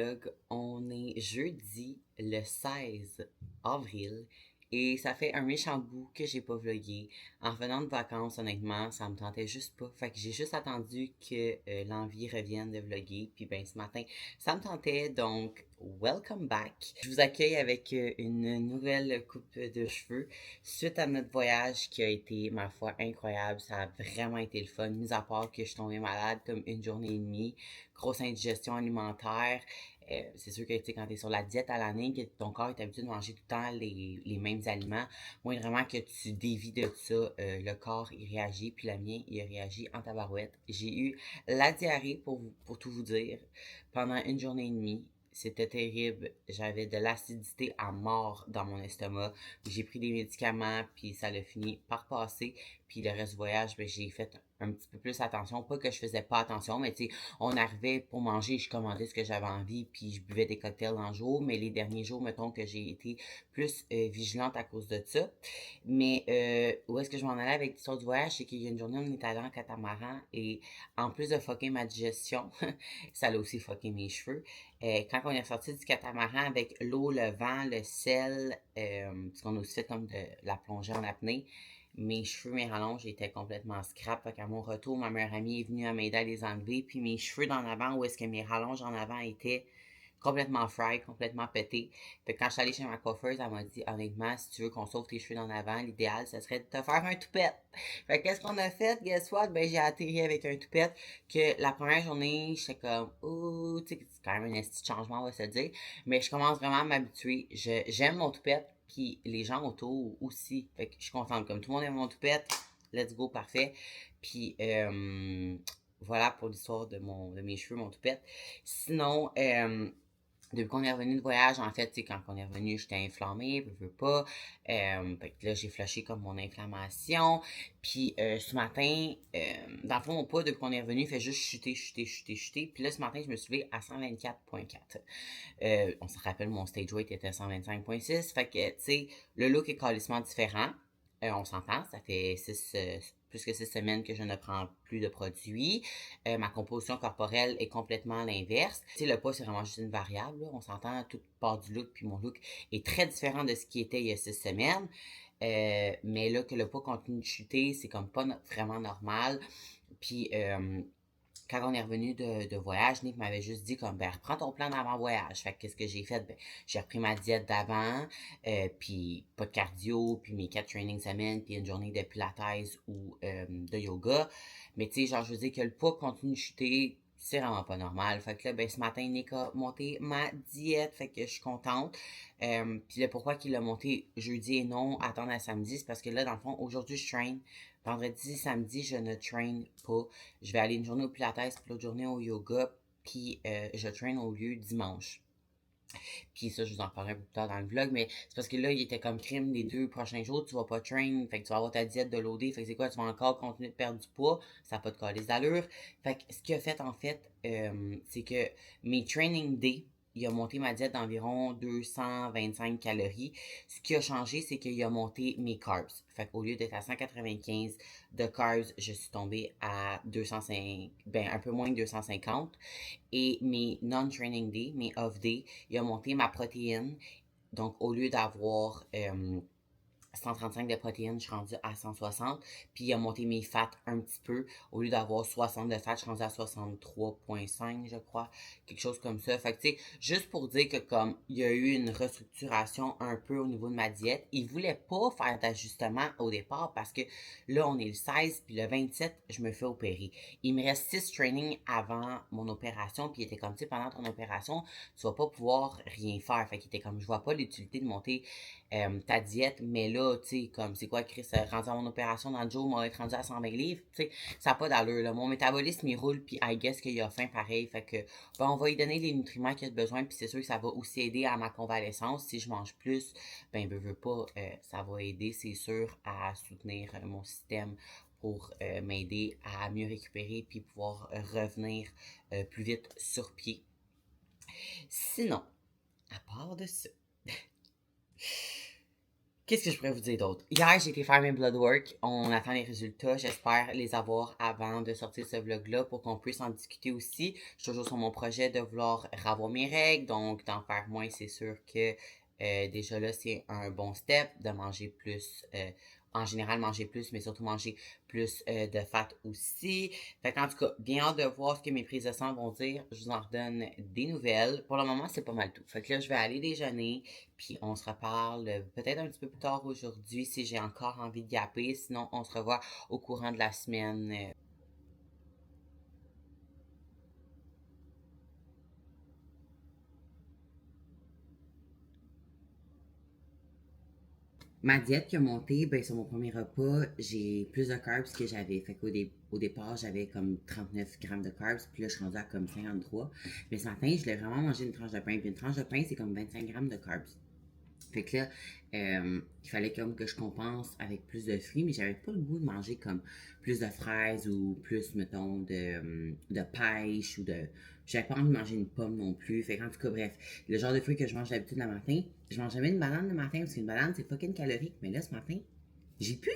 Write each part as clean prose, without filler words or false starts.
vlog. On est jeudi le 16 avril et ça fait un méchant bout que j'ai pas vlogué. En revenant de vacances, honnêtement, ça me tentait juste pas. Fait que j'ai juste attendu que l'envie revienne de vlogger. Puis ben ce matin, ça me tentait donc welcome back. Je vous accueille avec une nouvelle coupe de cheveux suite à notre voyage qui a été, ma foi, incroyable. Ça a vraiment été le fun, mis à part que je suis tombée malade comme une journée et demie. Grosse indigestion alimentaire. C'est sûr que tu sais, quand tu es sur la diète à l'année, que ton corps est habitué de manger tout le temps les mêmes aliments, moi vraiment que tu dévies de ça, le corps il réagit, puis le mien il réagit en tabarouette. J'ai eu la diarrhée pour tout vous dire pendant une journée et demie. C'était terrible. J'avais de l'acidité à mort dans mon estomac. J'ai pris des médicaments, puis ça l'a fini par passer. Puis le reste du voyage, ben, j'ai fait un petit peu plus attention. Pas que je faisais pas attention, mais tu sais, on arrivait pour manger, je commandais ce que j'avais envie, puis je buvais des cocktails en jour. Mais les derniers jours, mettons que j'ai été plus vigilante à cause de ça. Mais où est-ce que je m'en allais avec l'histoire du voyage, c'est qu'il y a une journée, on est allé en catamaran et en plus de fucker ma digestion, ça l'a aussi fucké mes cheveux. Quand on est sorti du catamaran avec l'eau, le vent, le sel, parce qu'on a aussi fait comme de la plongée en apnée, mes cheveux, mes rallonges étaient complètement scrap. Fait qu'à mon retour, ma meilleure amie est venue à m'aider à les enlever. Puis mes cheveux d'en avant, où est-ce que mes rallonges en avant étaient complètement fry, complètement pété. Fait que quand je suis allée chez ma coiffeuse, elle m'a dit, honnêtement, si tu veux qu'on sauve tes cheveux d'en avant, l'idéal, ce serait de te faire un toupette. Fait que qu'est-ce qu'on a fait? Guess what? Ben, j'ai atterri avec un toupette que la première journée, j'étais comme, ouh, tu sais, c'est quand même un petit changement, on va se dire. Mais je commence vraiment à m'habituer. J'aime mon toupette, puis les gens autour aussi. Fait que je suis contente. Comme tout le monde aime mon toupette, let's go, parfait. Puis, voilà pour l'histoire de mes cheveux, mon toupette. Sinon, depuis qu'on est revenu de voyage, en fait, tu sais, quand on est revenu, j'étais inflammée, je veux pas. Fait que là, j'ai flashé comme mon inflammation. Puis ce matin, dans le fond, mon poids, depuis qu'on est revenu, il fait juste chuter, chuter, chuter, chuter. Puis là, ce matin, je me suis levée à 124,4. On se rappelle, mon stage weight était 125,6. Fait que, tu sais, le look est carrément différent. On s'entend, ça fait plus que 6 semaines que je ne prends plus de produits. Ma composition corporelle est complètement l'inverse. Tu sais, le poids, c'est vraiment juste une variable. Là. On s'entend, toute part du look, puis mon look est très différent de ce qui était il y a 6 semaines. Mais là, que le poids continue de chuter, c'est comme pas vraiment normal. Puis, quand on est revenu de voyage, Nick m'avait juste dit comme, ben, reprends ton plan d'avant-voyage. Fait que qu'est-ce que j'ai fait? Ben, j'ai repris ma diète d'avant, puis pas de cardio, puis mes 4 trainings semaine, puis une journée de pilates ou de yoga. Mais tu sais, genre, je veux dire que le poids continue de chuter, c'est vraiment pas normal. Fait que là, ben, ce matin, Nick a monté ma diète, fait que je suis contente. Puis là, pourquoi qu'il a monté jeudi et non attendre à samedi? C'est parce que là, dans le fond, aujourd'hui, je traîne. Vendredi, samedi, je ne traîne pas. Je vais aller une journée au pilates, puis l'autre journée au yoga, puis je traîne au lieu dimanche. Puis ça, je vous en parlerai un peu plus tard dans le vlog, mais c'est parce que là, il était comme crime les 2 prochains jours, tu vas pas train, fait que tu vas avoir ta diète de loader, fait que c'est quoi, tu vas encore continuer de perdre du poids, ça n'a pas de calice d'allure. Fait que ce qu'il a fait, en fait, c'est que mes training days, il a monté ma diète d'environ 225 calories. Ce qui a changé, c'est qu'il a monté mes carbs. Fait qu'au lieu d'être à 195 de carbs, je suis tombée à 205, ben un peu moins de 250. Et mes non-training days, mes off days, il a monté ma protéine. Donc, au lieu d'avoir 135 de protéines, je suis rendue à 160. Puis il a monté mes fats un petit peu. Au lieu d'avoir 60 de fats, je suis rendue à 63,5, je crois. Quelque chose comme ça. Fait que tu sais, juste pour dire que comme il y a eu une restructuration un peu au niveau de ma diète, il voulait pas faire d'ajustement au départ parce que là, on est le 16, puis le 27, je me fais opérer. Il me reste 6 trainings avant mon opération, puis il était comme, tu sais, pendant ton opération, tu vas pas pouvoir rien faire. Fait qu'il était comme, je vois pas l'utilité de monter ta diète, mais là, tu sais, comme, c'est quoi, Chris, rendu à mon opération dans le jour, moi, être rendu à 120 livres, tu sais, ça n'a pas d'allure, là. Mon métabolisme, il roule, puis I guess qu'il a faim pareil, fait que, ben, on va lui donner les nutriments qu'il a besoin, puis c'est sûr que ça va aussi aider à ma convalescence. Si je mange plus, ben, veux pas, ça va aider, c'est sûr, à soutenir mon système pour m'aider à mieux récupérer, puis pouvoir revenir plus vite sur pied. Sinon, à part de ça, Qu'est-ce que je pourrais vous dire d'autre? Hier, j'ai été faire mes blood work. On attend les résultats. J'espère les avoir avant de sortir ce vlog-là pour qu'on puisse en discuter aussi. Je suis toujours sur mon projet de vouloir revoir mes règles. Donc, d'en faire moins, c'est sûr que déjà là, c'est un bon step de manger plus. En général, manger plus, mais surtout manger plus de fat aussi. Fait qu'en tout cas, bien hâte de voir ce que mes prises de sang vont dire. Je vous en redonne des nouvelles. Pour le moment, c'est pas mal tout. Fait que là, je vais aller déjeuner. Puis on se reparle peut-être un petit peu plus tard aujourd'hui si j'ai encore envie de gapper. Sinon, on se revoit au courant de la semaine. Ma diète qui a monté, ben sur mon premier repas, j'ai plus de carbs que j'avais. Fait au départ, j'avais comme 39 grammes de carbs, puis là, je suis rendue à comme 53. Mais ce matin, je voulais vraiment manger une tranche de pain. Puis une tranche de pain, c'est comme 25 grammes de carbs. Fait que là, il fallait comme que je compense avec plus de fruits, mais j'avais pas le goût de manger comme plus de fraises ou plus, mettons, de pêche ou de. J'avais pas envie de manger une pomme non plus. Fait qu'en tout cas, bref, le genre de fruits que je mange d'habitude le matin, je mange jamais une banane le matin parce qu'une banane, c'est fucking calorique. Mais là, ce matin, j'ai pu.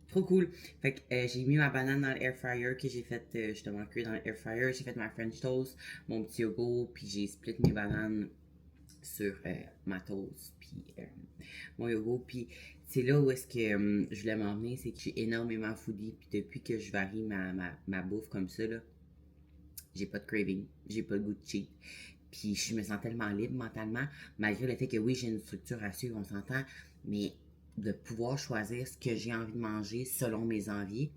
Trop cool. Fait que j'ai mis ma banane dans l'air fryer que j'ai fait justement cuire dans l'air fryer. J'ai fait ma French toast, mon petit yogourt, puis j'ai split mes bananes sur ma toast, puis mon yogourt. Puis c'est là où est-ce que je voulais m'emmener, c'est que j'ai énormément foodie. Puis depuis que je varie ma bouffe comme ça, là, j'ai pas de craving, j'ai pas le goût de cheat. Puis je me sens tellement libre mentalement, malgré le fait que oui, j'ai une structure à suivre, on s'entend, mais de pouvoir choisir ce que j'ai envie de manger selon mes envies,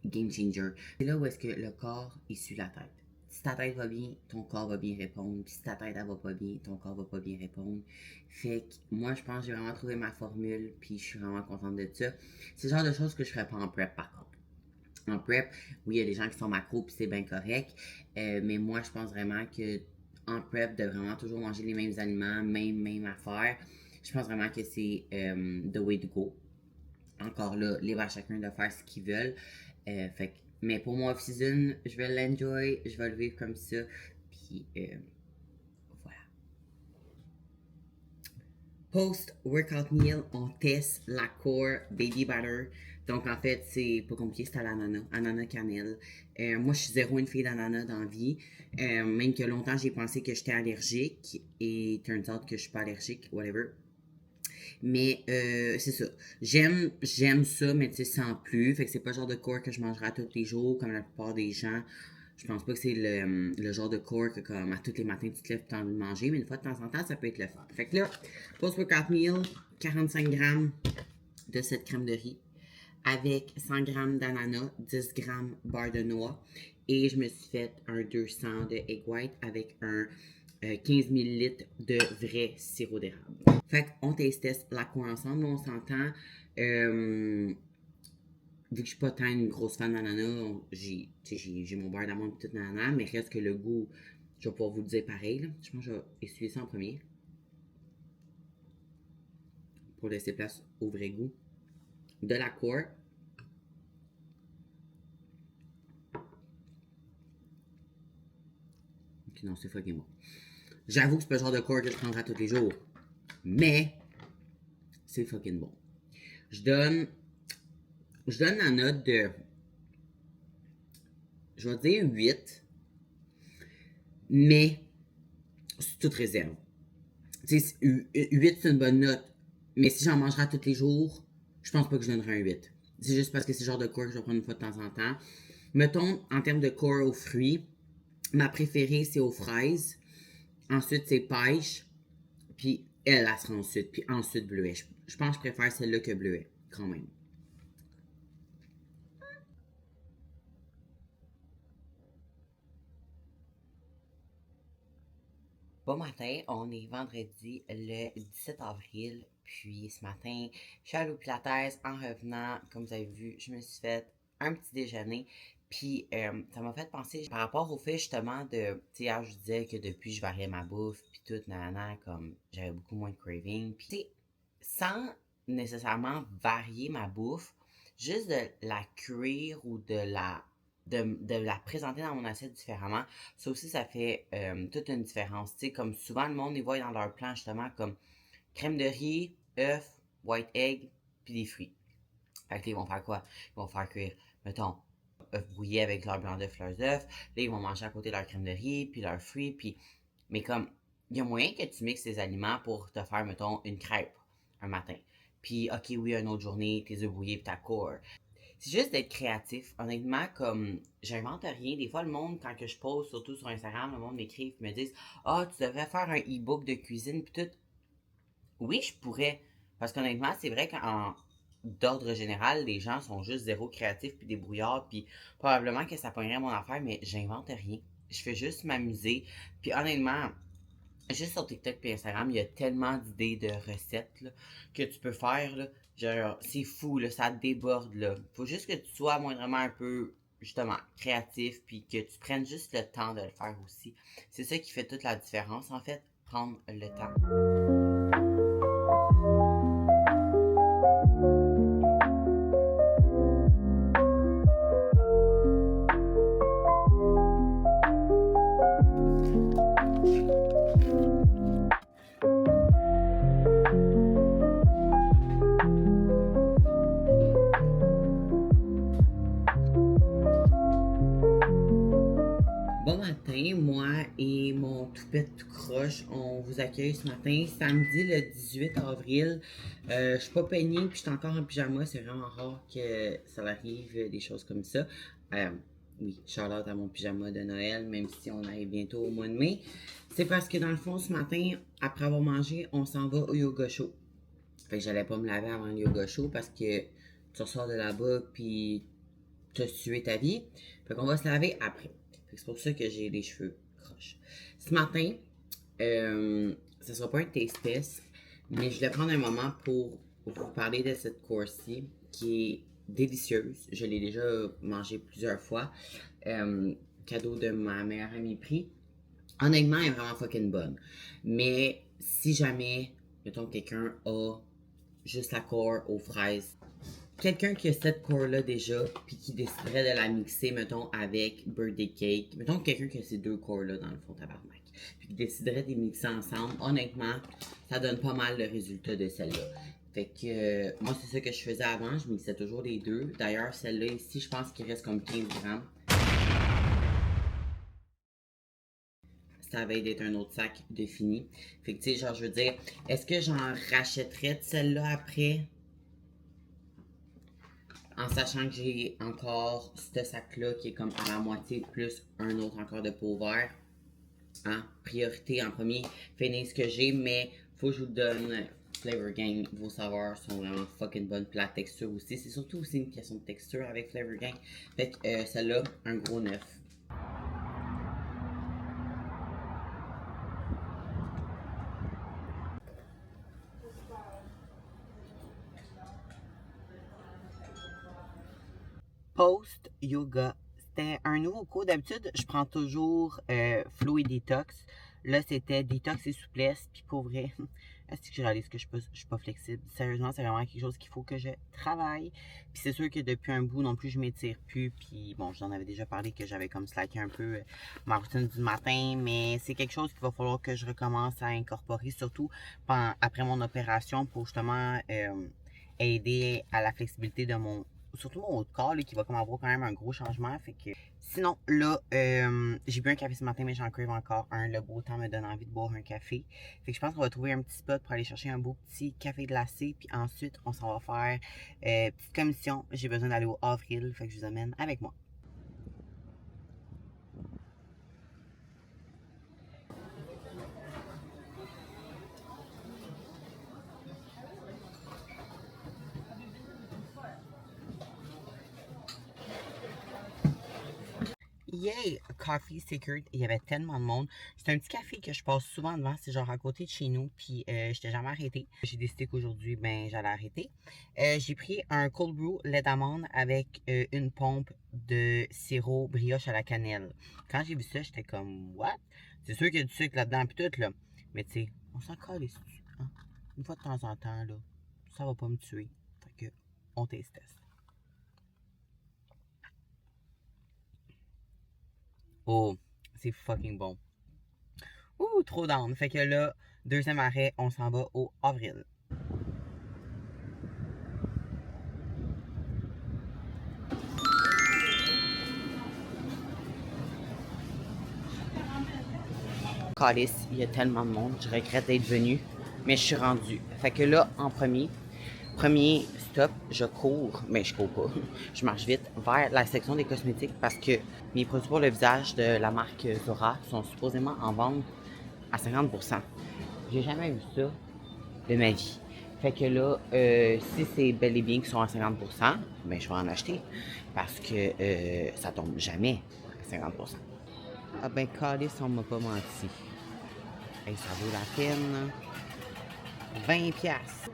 game changer. C'est là où est-ce que le corps, il suit la tête. Si ta tête va bien, ton corps va bien répondre. Puis si ta tête, elle va pas bien, ton corps va pas bien répondre. Fait que moi, je pense que j'ai vraiment trouvé ma formule, puis je suis vraiment contente de ça. C'est le genre de choses que je ferais pas en prep, par contre. En prep, oui, il y a des gens qui sont macro, puis c'est bien correct. Mais moi, je pense vraiment que en prep, de vraiment toujours manger les mêmes aliments, même affaire, je pense vraiment que c'est the way to go. Encore là, libre à chacun de faire ce qu'ils veulent. Mais pour moi, off-season, je vais l'enjoy, je vais le vivre comme ça. Puis voilà. Post-workout meal, on teste la Core Baby Butter. Donc en fait, c'est pas compliqué, c'est à l'ananas, ananas cannelle. Moi, je suis zéro une fille d'ananas dans la vie. Même que longtemps, j'ai pensé que j'étais allergique. Et turns out que je suis pas allergique, whatever. Mais c'est ça. J'aime ça, mais tu sais, sans plus. Fait que c'est pas le genre de corps que je mangerai tous les jours, comme la plupart des gens. Je pense pas que c'est le genre de corps que, comme, à tous les matins, tu te lèves et tu as envie de manger, mais une fois de temps en temps, ça peut être le fun. Fait que là, post-workout meal, 45 grammes de cette crème de riz avec 100 grammes d'ananas, 10 grammes beurre de noix. Et je me suis fait un 200 de egg white avec un 15 millilitres de vrai sirop d'érable. Fait qu'on teste la cour ensemble, on s'entend. Vu que je suis pas tant une grosse fan d'ananas, j'ai mon beurre d'amande et tout nanana, mais reste que le goût, je vais pouvoir vous le dire pareil. Là. Je pense que je vais essuyer ça en premier. Pour laisser place au vrai goût. De la cour. Ok, non, c'est fucking bon. J'avoue que c'est pas le genre de cour que je prendrai tous les jours. Mais, c'est fucking bon. Je donne la note de, je vais dire 8, mais c'est toute réserve. Tu sais, 8 c'est une bonne note, mais si j'en mangerai tous les jours, je pense pas que je donnerai un 8. C'est juste parce que c'est le genre de cours que je vais prendre une fois de temps en temps. Mettons, en termes de cours aux fruits, ma préférée c'est aux fraises. Ensuite, c'est pêche. Puis elle sera ensuite. Puis ensuite, bleuet. Je pense que je préfère celle-là que bleuet, quand même. Bon matin, on est vendredi le 17 avril. Puis ce matin, je suis allée au Pilates en revenant. Comme vous avez vu, je me suis fait un petit déjeuner. Puis ça m'a fait penser par rapport au fait justement de. Tu sais, hier je disais que depuis je variais ma bouffe, puis tout, nanana, comme j'avais beaucoup moins de craving. Puis tu sais, sans nécessairement varier ma bouffe, juste de la cuire ou de la présenter dans mon assiette différemment, ça aussi, ça fait toute une différence. Tu sais, comme souvent, le monde, ils voient dans leur plan, justement, comme crème de riz, œufs, white egg, puis des fruits. Fait que là, ils vont faire quoi? Ils vont faire cuire, mettons, œufs brouillés avec leur blanc d'œuf, leurs œufs. Là, ils vont manger à côté leur crème de riz, puis leurs fruits, puis... Mais comme, il y a moyen que tu mixes tes aliments pour te faire, mettons, une crêpe un matin. Puis, ok, oui, une autre journée, tes œufs brouillés, puis ta cour. C'est juste d'être créatif. Honnêtement, comme, j'invente rien. Des fois, le monde, quand que je pose, surtout sur Instagram, le monde m'écrit et me disent « Ah, tu devrais faire un e-book de cuisine, puis tout. » Oui, je pourrais. Parce qu'honnêtement, c'est vrai qu'en d'ordre général, les gens sont juste zéro créatifs puis débrouillards, puis probablement que ça pognerait mon affaire, mais j'invente rien. Je fais juste m'amuser. Puis honnêtement, juste sur TikTok et Instagram, il y a tellement d'idées de recettes là, que tu peux faire. Là. Genre, c'est fou, là, ça déborde. Là. Faut juste que tu sois moindrement un peu, justement, créatif, puis que tu prennes juste le temps de le faire aussi. C'est ça qui fait toute la différence, en fait, prendre le temps. Bon matin, moi et mon toupette tout croche, on vous accueille ce matin, samedi le 18 avril. Je suis pas peignée puis je suis encore en pyjama, c'est vraiment rare que ça arrive des choses comme ça. Euh, oui, Charlotte à mon pyjama de Noël, même si on arrive bientôt au mois de mai. C'est parce que dans le fond, ce matin, après avoir mangé, on s'en va au yoga show. Fait que j'allais pas me laver avant le yoga show parce que tu ressors de là-bas puis t'as tué ta vie. Fait qu'on va se laver après. Fait que c'est pour ça que j'ai les cheveux croches. Ce matin, ce sera pas un taste test, mais je voulais prendre un moment pour vous parler de cette course-ci qui est délicieuse. Je l'ai déjà mangée plusieurs fois. Cadeau de ma meilleure amie Pri. Honnêtement, elle est vraiment fucking bonne. Mais si jamais, mettons, quelqu'un a juste la cour aux fraises, quelqu'un qui a cette core-là déjà, puis qui déciderait de la mixer, mettons, avec birthday cake, mettons quelqu'un qui a ces deux cores-là dans le fond tabarnak, puis qui déciderait de les mixer ensemble, honnêtement, ça donne pas mal le résultat de celle-là. Fait que moi, c'est ça que je faisais avant, je mixais toujours les deux. D'ailleurs, celle-là ici, je pense qu'il reste comme 15 grammes. Ça avait d'être un autre sac de fini. Fait que, tu sais, genre, je veux dire, est-ce que j'en rachèterais de celle-là après? En sachant que j'ai encore ce sac-là qui est comme à la moitié plus un autre encore de pot vert. Hein? Priorité en premier, finir ce que j'ai, mais faut que je vous donne Flavor Gang. Vos saveurs sont vraiment fucking bonnes. Puis la texture aussi. C'est surtout aussi une question de texture avec Flavor Gang. Fait que celle-là, un gros 9. Post Yoga. C'était un nouveau cours. D'habitude, je prends toujours Flow et Detox. Là, c'était Détox et Souplesse. Puis pour vrai, est-ce que je réalise que je suis pas flexible? Sérieusement, c'est vraiment quelque chose qu'il faut que je travaille. Puis c'est sûr que depuis un bout non plus, je m'étire plus. Puis bon, j'en avais déjà parlé que j'avais comme slacké un peu ma routine du matin. Mais c'est quelque chose qu'il va falloir que je recommence à incorporer, surtout après mon opération pour justement aider à la flexibilité de mon surtout mon haut de corps là, qui va comme avoir quand même un gros changement. Fait que sinon, là, j'ai bu un café ce matin, mais j'en crève encore un. Le beau temps me donne envie de boire un café. Fait que je pense qu'on va trouver un petit spot pour aller chercher un beau petit café glacé. Puis ensuite, on s'en va faire petite commission. J'ai besoin d'aller au Avril. Fait que je vous amène avec moi. Yay! Coffee Secret. Il y avait tellement de monde. C'est un petit café que je passe souvent devant. C'est genre à côté de chez nous. Puis je t'ai jamais arrêté. J'ai décidé qu'aujourd'hui, ben, j'allais arrêter. J'ai pris un cold brew lait d'amande avec une pompe de sirop brioche à la cannelle. Quand j'ai vu ça, j'étais comme, what? C'est sûr qu'il y a du sucre là-dedans, puis tout, là. Mais tu sais, on s'en colle les hein? Une fois de temps en temps, là, ça va pas me tuer. Fait que, on teste. Oh, c'est fucking bon. Ouh, trop down. Fait que là, deuxième arrêt, on s'en va au avril. Calice, il y a tellement de monde, je regrette d'être venue, mais je suis rendue. Fait que là, en premier stop, je cours, mais je cours pas, je marche vite vers la section des cosmétiques parce que mes produits pour le visage de la marque Zora sont supposément en vente à 50%. J'ai jamais vu ça de ma vie. Fait que là, si c'est bel et bien qu'ils sont à 50%, ben je vais en acheter parce que ça tombe jamais à 50%. Ah ben, calice, on m'a pas menti. Hey, ça vaut la peine. 20 piastres.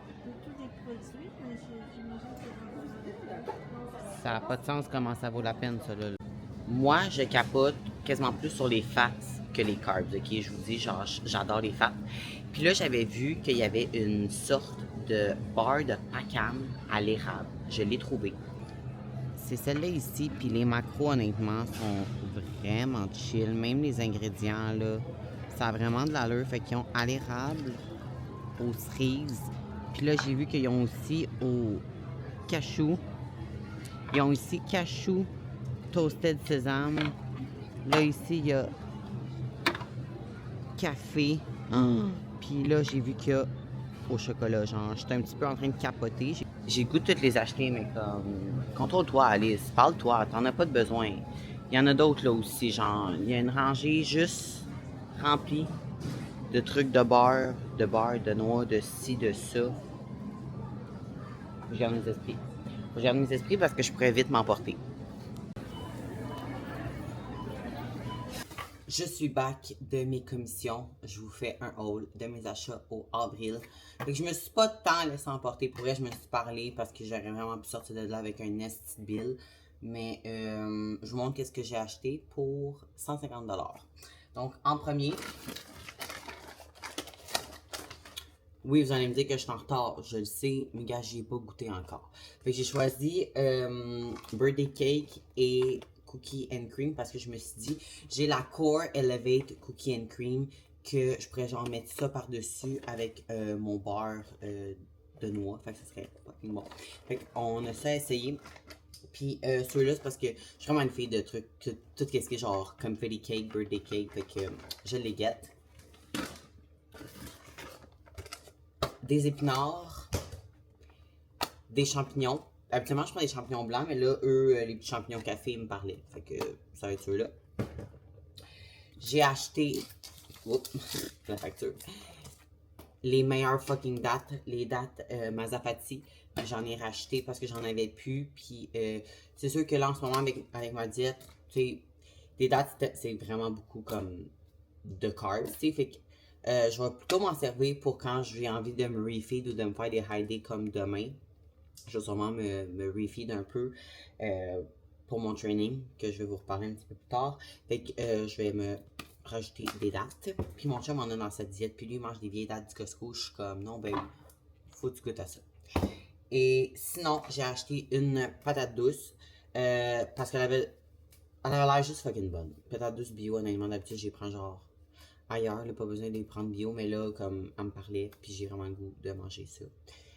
Ça n'a pas de sens comment ça vaut la peine, ça, là. Moi, je capote quasiment plus sur les fats que les carbs, ok? Je vous dis, genre, j'adore les fats. Puis là, j'avais vu qu'il y avait une sorte de bar de Pacam à l'érable. Je l'ai trouvé. C'est celle-là ici, puis les macros, honnêtement, sont vraiment chill. Même les ingrédients, là, ça a vraiment de l'allure. Fait qu'ils ont à l'érable, aux cerises. Puis là, j'ai vu qu'ils ont aussi au cachou. Ils ont ici cachou, toasted sésame. Là, ici, il y a café. Puis là, j'ai vu qu'il y a au chocolat. Genre, j'étais un petit peu en train de capoter. J'ai le goût de toutes les acheter, mais comme... Contrôle-toi, Alice. Parle-toi. T'en as pas de besoin. Il y en a d'autres, là, aussi. Genre, il y a une rangée juste remplie de trucs de beurre, de noix, de ci, de ça. Je garde mes esprits. Je garde mes esprits parce que je pourrais vite m'emporter. Je suis back de mes commissions. Je vous fais un haul de mes achats au avril. Fait que je me suis pas tant laissé emporter. Pour vrai, je me suis parlé parce que j'aurais vraiment pu sortir de là avec un nest bill. Mais je vous montre qu'est-ce que j'ai acheté pour 150 $. Donc, en premier, oui, vous allez me dire que je suis en retard. Je le sais, mais gars, j'y ai pas goûté encore. Fait que j'ai choisi Birthday Cake et Cookie and Cream parce que je me suis dit, j'ai la Core Elevate Cookie and Cream que je pourrais genre mettre ça par-dessus avec mon beurre de noix. Fait que ça serait fucking bon. Fait qu'on a ça à essayer. Puis ceux-là, c'est parce que je suis vraiment une fille de trucs, tout ce qui est genre confetti cake, birthday cake. Fait que je les guette. Des épinards, des champignons. Habituellement, je prends des champignons blancs, mais là, eux, les petits champignons café, ils me parlaient. Fait que ça va être ceux-là. J'ai acheté. Oups, la facture. Les meilleures fucking dates. Les dates Mazapati. J'en ai racheté parce que j'en avais plus. Puis c'est sûr que là, en ce moment, avec ma diète, tu sais, des dates, c'est vraiment beaucoup comme de carbs, tu sais. Fait que je vais plutôt m'en servir pour quand j'ai envie de me refeed ou de me faire des high days comme demain. Je vais sûrement me refeed un peu pour mon training, que je vais vous reparler un petit peu plus tard. Fait que je vais me rajouter des dates. Puis mon chum en a dans sa diète, puis lui il mange des vieilles dates du Costco. Je suis comme, non, ben, faut que tu goûtes à ça. Et sinon, j'ai acheté une patate douce parce qu'elle avait l'air juste fucking bonne. Patate douce bio, honnêtement, d'habitude, j'y prends genre ailleurs, là, pas besoin de les prendre bio, mais là, comme elle me parlait, puis j'ai vraiment le goût de manger ça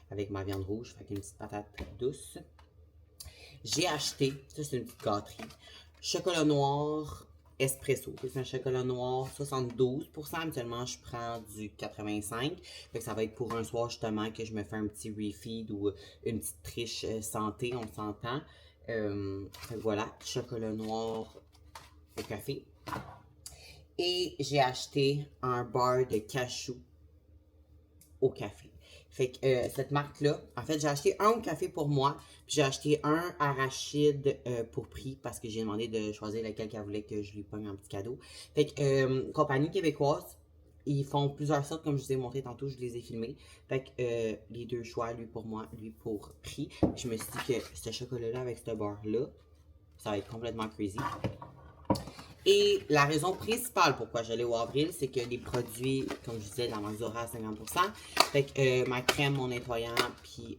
avec ma viande rouge, fait qu'une petite patate douce. J'ai acheté, ça c'est une petite gâterie, chocolat noir espresso. C'est un chocolat noir 72%, habituellement je prends du 85%, fait que ça va être pour un soir justement que je me fais un petit refeed ou une petite triche santé, on s'entend. Voilà, chocolat noir au café. Et j'ai acheté un bar de cachou au café. Fait que cette marque-là, en fait, j'ai acheté un au café pour moi, puis j'ai acheté un arachide pour prix parce que j'ai demandé de choisir lequel qu'elle voulait que je lui pogne un petit cadeau. Fait que compagnie québécoise, ils font plusieurs sortes, comme je vous ai montré tantôt, je les ai filmés. Fait que les deux choix, lui pour moi, lui pour prix. Je me suis dit que ce chocolat-là avec ce beurre-là, ça va être complètement crazy. Et la raison principale pourquoi j'allais au avril, c'est que les produits, comme je disais, la marque Zora à 50%. Fait que ma crème, mon nettoyant, puis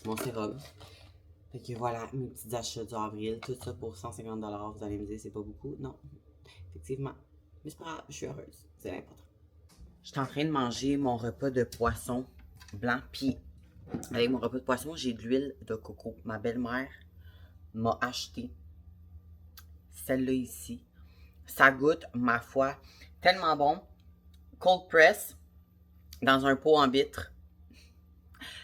mon sérum. Fait que voilà, mes petits achats du avril. Tout ça pour 150 $. Vous allez me dire, c'est pas beaucoup. Non, effectivement. Mais c'est pas grave, je suis heureuse. C'est l'important. Je suis en train de manger mon repas de poisson blanc. Puis avec mon repas de poisson, j'ai de l'huile de coco. Ma belle-mère m'a acheté celle-là ici. Ça goûte, ma foi, tellement bon. Cold press, dans un pot en vitre.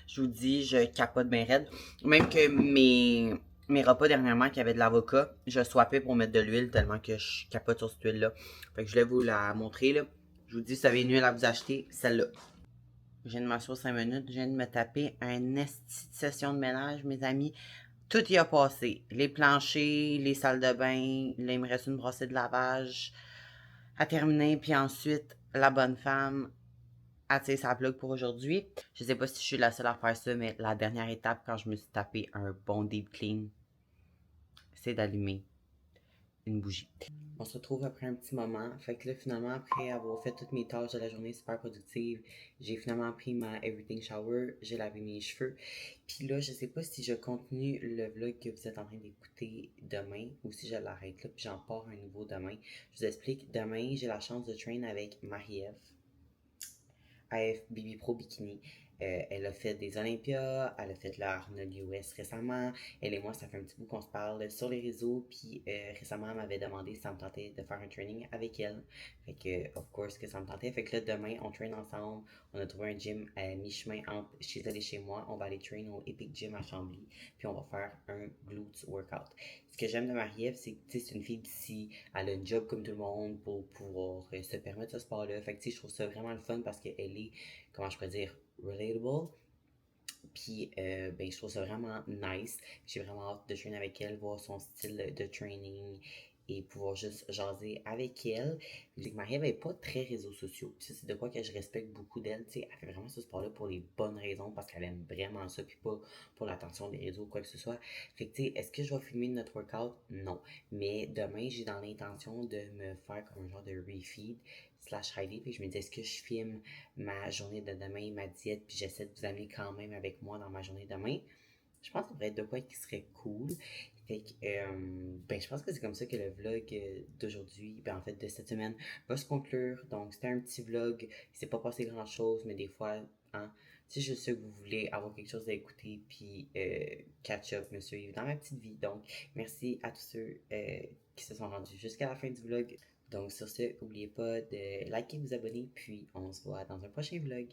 Je vous dis, je capote bien raide. Même que mes repas dernièrement qui avaient de l'avocat, je swappais pour mettre de l'huile tellement que je capote sur cette huile-là. Fait que je voulais vous la montrer, là. Je vous dis, si vous avez une huile à vous acheter, celle-là. Je viens de m'asseoir 5 minutes, je viens de me taper un esti de session de ménage, mes amis. Tout y a passé. Les planchers, les salles de bain, là, il me reste une brossée de lavage à terminer, puis ensuite, la bonne femme a tiré sa plug pour aujourd'hui. Je sais pas si je suis la seule à faire ça, mais la dernière étape quand je me suis tapé un bon deep clean, c'est d'allumer une bougie. On se retrouve après un petit moment. Fait que là, finalement, après avoir fait toutes mes tâches de la journée super productives, j'ai finalement pris ma everything shower, j'ai lavé mes cheveux. Puis là, je sais pas si je continue le vlog que vous êtes en train d'écouter demain ou si je l'arrête là, puis j'en pars un nouveau demain. Je vous explique, demain, j'ai la chance de train avec Marie-Ève, AF Bibi Pro Bikini. Elle a fait des Olympias, elle a fait la Arnold US récemment. Elle et moi, ça fait un petit bout qu'on se parle sur les réseaux. Puis récemment, elle m'avait demandé si ça me tentait de faire un training avec elle. Fait que, of course, que ça me tentait. Fait que là, demain, on traîne ensemble. On a trouvé un gym à mi-chemin entre chez elle et chez moi. On va aller train au Epic Gym à Chambly. Puis on va faire un glutes workout. Ce que j'aime de Marie-Ève, c'est que c'est une fille d'ici. Elle a une job comme tout le monde pour pouvoir se permettre ce sport-là. Fait que je trouve ça vraiment le fun parce qu'elle est, comment je pourrais dire, relatable. Puis, ben, je trouve ça vraiment nice. J'ai vraiment hâte de traîner avec elle, voir son style de training et pouvoir juste jaser avec elle. C'est que Marie-Ève n'est pas très réseaux sociaux. Puis c'est de quoi que je respecte beaucoup d'elle. Tu sais, elle fait vraiment ce sport-là pour les bonnes raisons, parce qu'elle aime vraiment ça, puis pas pour l'attention des réseaux ou quoi que ce soit. Fait que, tu sais, est-ce que je vais filmer notre workout? Non. Mais demain, j'ai dans l'intention de me faire comme un genre de refeed slash highlight. Puis je me dis, est-ce que je filme ma journée de demain, ma diète, puis j'essaie de vous amener quand même avec moi dans ma journée de demain? Je pense que ça pourrait être de quoi qui serait cool. Fait que, ben, je pense que c'est comme ça que le vlog d'aujourd'hui, ben, en fait, de cette semaine, va se conclure. Donc, c'était un petit vlog. Il s'est pas passé grand chose, mais des fois, hein, c'est juste ça que vous voulez, avoir quelque chose à écouter, puis catch up, me suivre dans ma petite vie. Donc, merci à tous ceux qui se sont rendus jusqu'à la fin du vlog. Donc, sur ce, n'oubliez pas de liker, vous abonner, puis on se voit dans un prochain vlog.